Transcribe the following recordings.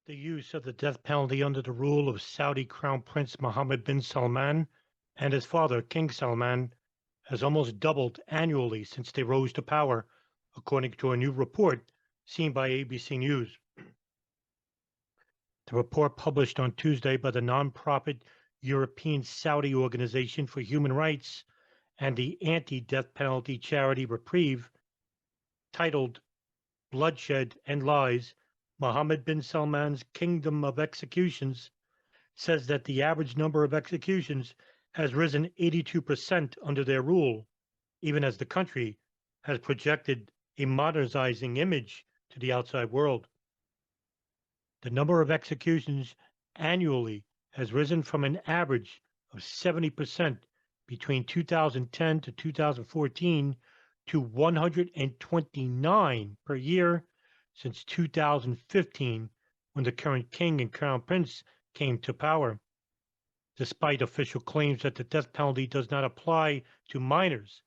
The use of the death penalty under the rule of Saudi Crown Prince Mohammed bin Salman and his father, King Salman, has almost doubled annually since they rose to power, according to a new report seen by ABC News. The report published on Tuesday by the nonprofit European Saudi Organization for Human Rights and the anti-death penalty charity Reprieve, titled Bloodshed and Lies, Mohammed bin Salman's Kingdom of Executions, says that the average number of executions has risen 82% under their rule, even as the country has projected a modernizing image to the outside world. The number of executions annually has risen from an average of 70% between 2010 to 2014 to 129 per year since 2015, when the current king and crown prince came to power. Despite official claims that the death penalty does not apply to minors,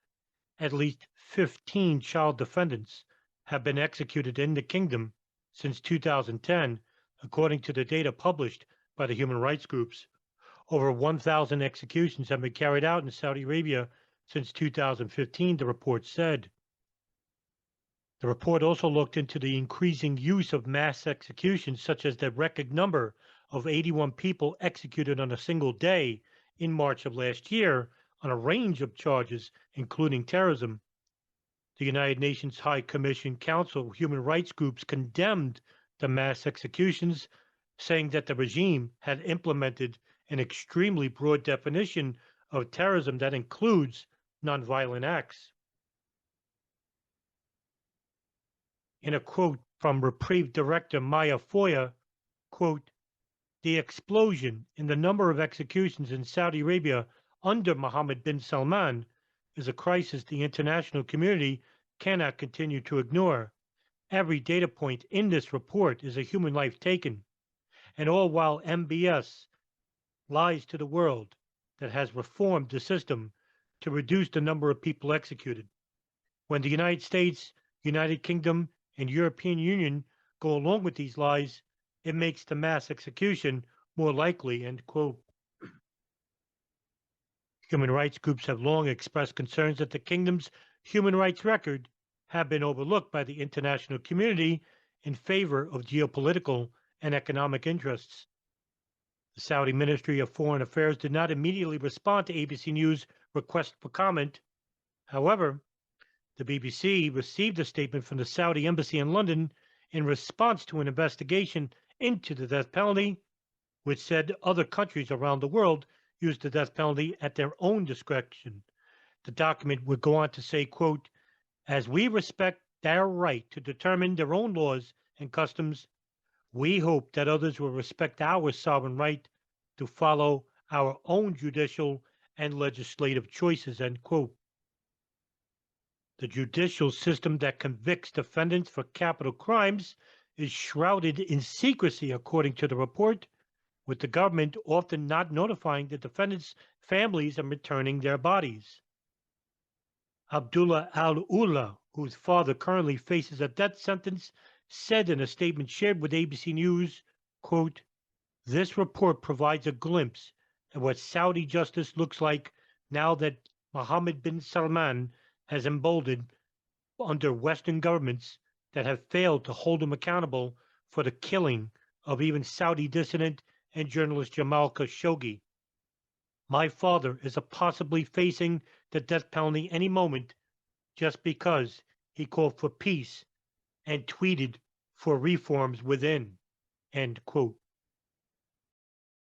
at least 15 child defendants have been executed in the kingdom since 2010, according to the data published by the human rights groups. Over 1,000 executions have been carried out in Saudi Arabia since 2015, the report said. The report also looked into the increasing use of mass executions, such as the record number of 81 people executed on a single day in March of last year on a range of charges, including terrorism. The United Nations High Commission Council human rights groups condemned the mass executions, saying that the regime had implemented an extremely broad definition of terrorism that includes nonviolent acts. In a quote from Reprieve Director Maya Foya, quote, "The explosion in the number of executions in Saudi Arabia under Mohammed bin Salman is a crisis the international community cannot continue to ignore. Every data point in this report is a human life taken, and all while MBS lies to the world that has reformed the system to reduce the number of people executed. When the United States, United Kingdom, and European Union go along with these lies, it makes the mass execution more likely," end quote. Human rights groups have long expressed concerns that the kingdom's human rights record have been overlooked by the international community in favor of geopolitical and economic interests. The Saudi Ministry of Foreign Affairs did not immediately respond to ABC News' request for comment. However, the BBC received a statement from the Saudi embassy in London in response to an investigation into the death penalty, which said other countries around the world use the death penalty at their own discretion. The document would go on to say, quote, "As we respect their right to determine their own laws and customs, we hope that others will respect our sovereign right to follow our own judicial and legislative choices," end quote. The judicial system that convicts defendants for capital crimes is shrouded in secrecy, according to the report, with the government often not notifying the defendants' families and returning their bodies. Abdullah al-Ula, whose father currently faces a death sentence, said in a statement shared with ABC News, quote, "This report provides a glimpse at what Saudi justice looks like now that Mohammed bin Salman has emboldened under Western governments that have failed to hold him accountable for the killing of even Saudi dissident and journalist Jamal Khashoggi. My father is possibly facing the death penalty any moment just because he called for peace and tweeted for reforms within," end quote.